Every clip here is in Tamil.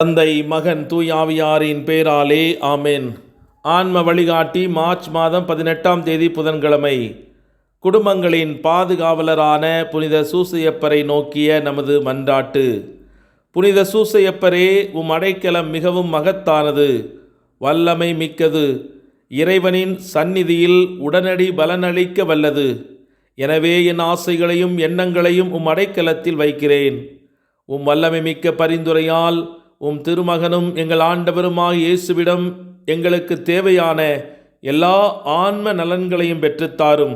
தந்தை மகன் தூயாவியாரின் பேராலே ஆமென். ஆன்ம வழிகாட்டி மார்ச் மாதம் 18ஆம் தேதி புதன்கிழமை. குடும்பங்களின் பாதுகாவலரான புனித சூசையப்பரை நோக்கிய நமது மன்றாட்டு. புனித சூசையப்பரே, உம் அடைக்கலம் மிகவும் மகத்தானது, வல்லமை மிக்கது, இறைவனின் சந்நிதியில் உடனடி பலனளிக்க வல்லது. எனவே என் ஆசைகளையும் எண்ணங்களையும் உம் அடைக்கலத்தில் வைக்கிறேன். உம் வல்லமை மிக்க பரிந்துரையால் உம் திருமகனும் எங்கள் ஆண்டவருமாய் இயேசுவிடம் எங்களுக்கு தேவையான எல்லா ஆன்ம நலன்களையும் பெற்றுத்தாரும்.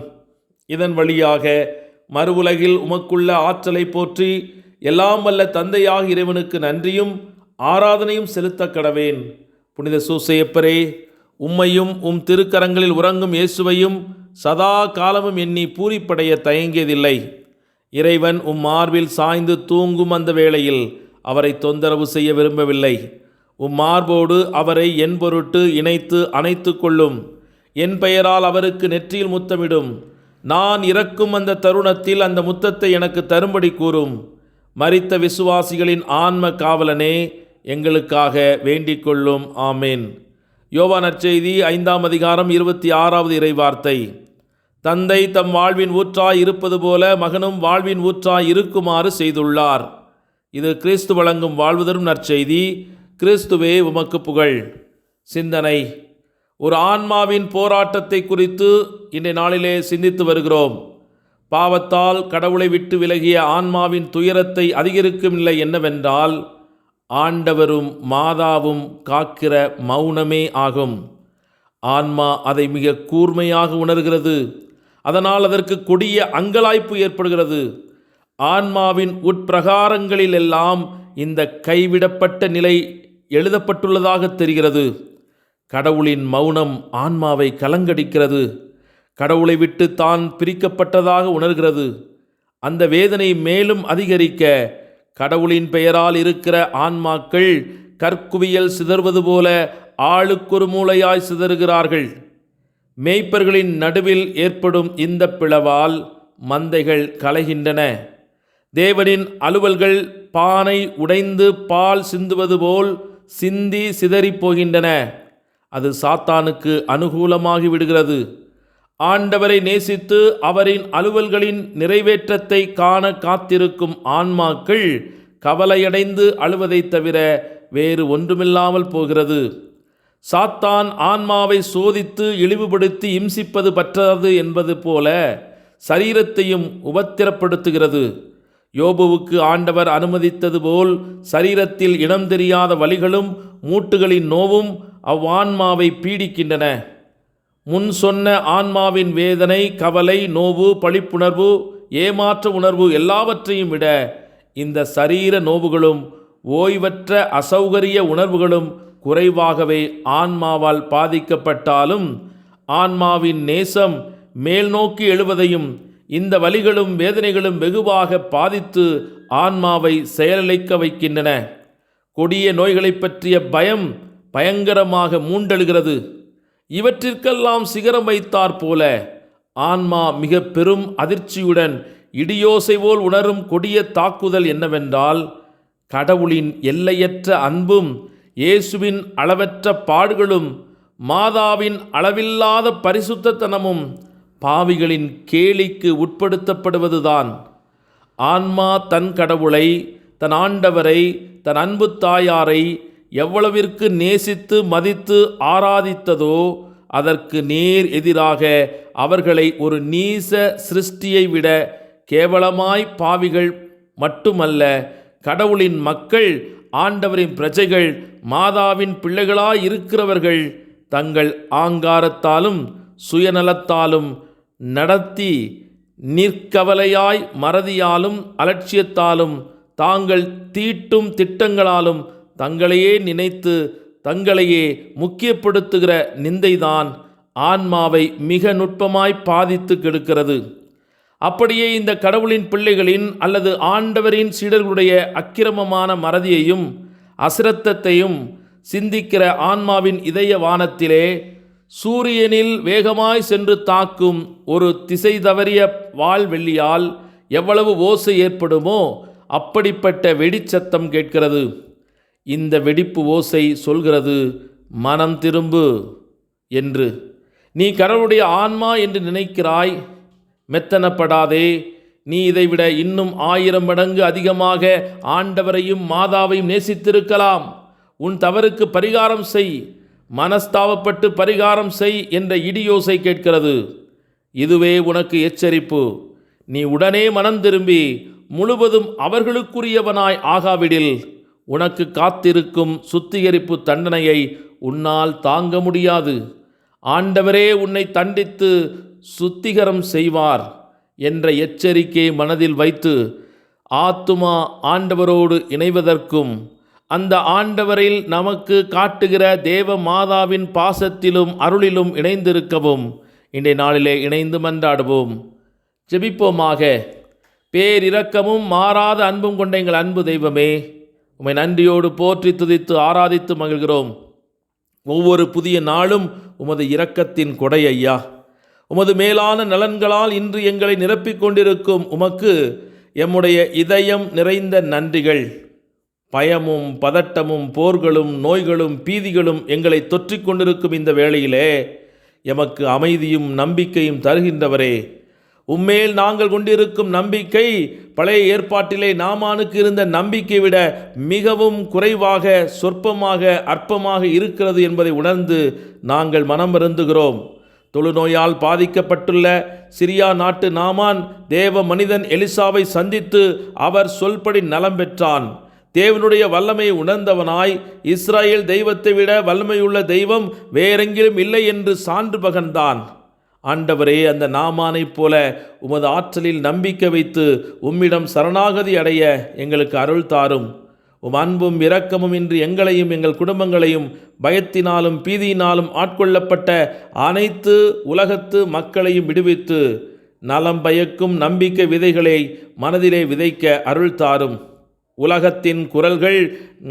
இதன் வழியாக மறு உலகில் உமக்குள்ள ஆற்றலை போற்றி எல்லாம் வல்ல தந்தையாக இறைவனுக்கு நன்றியும் ஆராதனையும் செலுத்த கடவேன். புனித சூசையப்பரே, உம்மையும் உம் திருக்கரங்களில் உறங்கும் இயேசுவையும் சதா காலமும் எண்ணி பூரிப்படைய தயங்கியதில்லை. இறைவன் உம் மார்பில் சாய்ந்து தூங்கும் அந்த வேளையில் அவரை தொந்தரவு செய்ய விரும்பவில்லை. உம் மார்போடு அவரை என் பொருட்டு இணைத்து அணைத்து கொள்ளும். என் பெயரால் அவருக்கு நெற்றியில் முத்தமிடும். நான் இறக்கும் அந்த தருணத்தில் அந்த முத்தத்தை எனக்கு தரும்படி கூறும். மரித்த விசுவாசிகளின் ஆன்ம காவலனே, எங்களுக்காக வேண்டிக் கொள்ளும். ஆமேன். யோவான் நற்செய்தி 5ஆம் அதிகாரம் 26வது இறைவார்த்தை. தந்தை தம் வாழ்வின் ஊற்றாய் இருப்பது போல மகனும் வாழ்வின் ஊற்றாய் இருக்குமாறு செய்துள்ளார். இது கிறிஸ்து வழங்கும் வாழ்வு தரும் நற்செய்தி. கிறிஸ்துவே உமக்கு புகழ். சிந்தனை. ஒரு ஆன்மாவின் போராட்டத்தை குறித்து இன்றைய நாளிலே சிந்தித்து வருகிறோம். பாவத்தால் கடவுளை விட்டு விலகிய ஆன்மாவின் துயரத்தை அதிகரிக்கும் நிலை என்னவென்றால், ஆண்டவரும் மாதாவும் காக்கிற மௌனமே ஆகும். ஆன்மா அதை மிக கூர்மையாக உணர்கிறது. அதனால் அதற்கு கொடிய அங்கலாய்ப்பு ஏற்படுகிறது. ஆன்மாவின் உட்பிரகாரங்களில் எல்லாம் இந்த கைவிடப்பட்ட நிலை எழுதப்பட்டுள்ளதாக தெரிகிறது. கடவுளின் மௌனம் ஆன்மாவை கலங்கடிக்கிறது. கடவுளை விட்டு தான் பிரிக்கப்பட்டதாக உணர்கிறது. அந்த வேதனை மேலும் அதிகரிக்க கடவுளின் பெயரால் இருக்கிற ஆன்மாக்கள் கற்குவியல் சிதறுவது போல ஆளுக்கொரு மூலையாய் சிதறுகிறார்கள். மேய்ப்பர்களின் நடுவில் ஏற்படும் இந்த பிளவால் மந்தைகள் கலைகின்றன. தேவனின் அலுவல்கள் பானை உடைந்து பால் சிந்துவது போல் சிந்தி சிதறி போகின்றன. அது சாத்தானுக்கு அனுகூலமாகி விடுகிறது. ஆண்டவரை நேசித்து அவரின் அலுவல்களின் நிறைவேற்றத்தை காண காத்திருக்கும் ஆன்மாக்கள் கவலையடைந்து அழுவதை தவிர வேறு ஒன்றுமில்லாமல் போகிறது. சாத்தான் ஆன்மாவை சோதித்து இழிவுபடுத்தி இம்சிப்பது பற்றாது என்பது போல சரீரத்தையும் உபத்திரப்படுத்துகிறது. யோபுவுக்கு ஆண்டவர் அனுமதித்தது போல் சரீரத்தில் இனம் தெரியாத வலிகளும் மூட்டுகளின் நோவும் அவ்வான்மாவை பீடிக்கின்றன. முன் சொன்ன ஆன்மாவின் வேதனை, கவலை, நோவு, பழிப்புணர்வு, ஏமாற்ற உணர்வு எல்லாவற்றையும் விட இந்த சரீர நோவுகளும் ஓய்வற்ற அசௌகரிய உணர்வுகளும் குறைவாகவே ஆன்மாவால் பாதிக்கப்பட்டாலும் ஆன்மாவின் நேசம் மேல் நோக்கி எழுவதையும் இந்த வலிகளும் வேதனைகளும் வெகுவாக பாதித்து ஆன்மாவை செயலிழக்க வைக்கின்றன. கொடிய நோய்களை பற்றிய பயம் பயங்கரமாக மூண்டெழுகிறது. இவற்றிற்கெல்லாம் சிகரம் வைத்தாற் போல ஆன்மா மிக பெரும் அதிர்ச்சியுடன் இடியோசை போல் உணரும் கொடிய தாக்குதல் என்னவென்றால், கடவுளின் எல்லையற்ற அன்பும் இயேசுவின் அளவற்ற பாடுகளும் மாதாவின் அளவில்லாத பரிசுத்தத்தனமும் பாவிகளின் கேலிக்கு உட்படுத்தப்படுவதுதான். ஆன்மா தன் கடவுளை, தன் ஆண்டவரை, தன் அன்பு தாயாரை எவ்வளவிற்கு நேசித்து மதித்து ஆராதித்ததோ அதற்கு நேர் எதிராக அவர்களை ஒரு நீச சிருஷ்டியை விட கேவலமாய் பாவிகள் மட்டுமல்ல, கடவுளின் மக்கள், ஆண்டவரின் பிரஜைகள், மாதாவின் பிள்ளைகளாய் இருக்கிறவர்கள் தங்கள் ஆங்காரத்தாலும் சுயநலத்தாலும் நடத்தி நிற்கவலையாய் மறதியாலும் அலட்சியத்தாலும் தாங்கள் தீட்டும் திட்டங்களாலும் தங்களையே நினைத்து தங்களையே முக்கியப்படுத்துகிற நிந்தைதான் ஆன்மாவை மிக நுட்பமாய் பாதித்து கெடுக்கிறது. அப்படியே இந்த கடவுளின் பிள்ளைகளின் அல்லது ஆண்டவரின் சீடர்களுடைய அக்கிரமமான மறதியையும் அசிரத்தத்தையும் சிந்திக்கிற ஆன்மாவின் இதய வானத்திலே சூரியனில் வேகமாய் சென்று தாக்கும் ஒரு திசை தவறிய வால்வெள்ளியால் எவ்வளவு ஓசை ஏற்படுமோ அப்படிப்பட்ட வெடிச்சத்தம் கேட்கிறது. இந்த வெடிப்பு ஓசை சொல்கிறது, மனம் திரும்பு என்று. நீ கடவுளுடைய ஆன்மா என்று நினைக்கிறாய், மெத்தனப்படாதே. நீ இதைவிட இன்னும் 1000 மடங்கு அதிகமாக ஆண்டவரையும் மாதாவையும் நேசித்திருக்கலாம். உன் தவறுக்கு பரிகாரம் செய், மனஸ்தாபப்பட்டு பரிகாரம் செய் என்ற இடியோசை கேட்கிறது. இதுவே உனக்கு எச்சரிப்பு. நீ உடனே மனம் திரும்பி முழுவதும் அவர்களுக்குரியவனாய் ஆகாவிடில் உனக்கு காத்திருக்கும் சுத்திகரிப்பு தண்டனையை உன்னால் தாங்க முடியாது. ஆண்டவரே உன்னை தண்டித்து சுத்திகரம் செய்வார் என்ற எச்சரிக்கையை மனதில் வைத்து ஆத்துமா ஆண்டவரோடு இணைவதற்கும், அந்த ஆண்டவரில் நமக்கு காட்டுகிற தேவ மாதாவின் பாசத்திலும் அருளிலும் இணைந்திருக்கவும் இன்றைய நாளிலே இணைந்து மன்றாடுவோம். ஜெபிப்போமாக. பேரிரக்கமும் மாறாத அன்பும் கொண்ட எங்கள் அன்பு தெய்வமே, உம்மை நன்றியோடு போற்றி துதித்து ஆராதித்து மகிழ்கிறோம். ஒவ்வொரு புதிய நாளும் உமது இரக்கத்தின் கொடை ஐயா. உமது மேலான நலன்களால் இன்று எங்களை நிரப்பிக் கொண்டிருக்கும் உமக்கு எம்முடைய இதயம் நிறைந்த நன்றிகள். பயமும் பதட்டமும் போர்களும் நோய்களும் பீதிகளும் எங்களை தொற்றிக் கொண்டிருக்கும் இந்த வேளையிலே எமக்கு அமைதியும் நம்பிக்கையும் தருகின்றவரே, உம்மேல் நாங்கள் கொண்டிருக்கும் நம்பிக்கை பழைய ஏற்பாட்டிலே நாமானுக்கு இருந்த நம்பிக்கை விட மிகவும் குறைவாக, சொற்பமாக, அற்பமாக இருக்கிறது என்பதை உணர்ந்து நாங்கள் மனம் வருந்துகிறோம். தொழுநோயால் பாதிக்கப்பட்டுள்ள சிரியா நாட்டு நாமான் தேவ மனிதன் எலிசாவை சந்தித்து அவர் சொல்படி நலம் பெற்றான். தேவனுடைய வல்லமையை உணர்ந்தவனாய், இஸ்ராயேல் தெய்வத்தை விட வல்லமையுள்ள தெய்வம் வேறெங்கிலும் இல்லை என்று சான்று பகர்ந்தான். ஆண்டவரே, அந்த நாமானைப் போல உமது ஆற்றலில் நம்பிக்கை வைத்து உம்மிடம் சரணாகதி அடைய எங்களுக்கு அருள் தாரும். அன்பும் இரக்கமும் இன்று எங்களையும் எங்கள் குடும்பங்களையும் பயத்தினாலும் பீதியினாலும் ஆட்கொள்ளப்பட்ட அனைத்து உலகத்து மக்களையும் விடுவித்து நலம் பயக்கும் நம்பிக்கை விதைகளை மனதிலே விதைக்க அருள் தாரும். உலகத்தின் குரல்கள்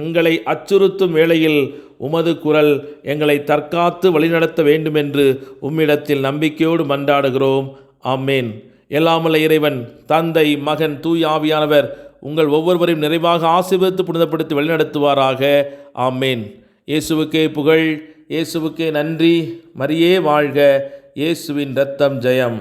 எங்களை அச்சுறுத்தும் வேளையில் உமது குரல் எங்களை தற்காத்து வழிநடத்த வேண்டுமென்று உம்மிடத்தில் நம்பிக்கையோடு மன்றாடுகிறோம். ஆமேன். எல்லாமல்ல இறைவன், தந்தை, மகன், தூய ஆவியானவர் உங்கள் ஒவ்வொருவரையும் நிறைவாக ஆசீர்வதித்து புனிதப்படுத்தி வழிநடத்துவாராக. ஆமேன். இயேசுவுக்கே புகழ், இயேசுவுக்கே நன்றி. மரியே வாழ்க. இயேசுவின் இரத்தம் ஜெயம்.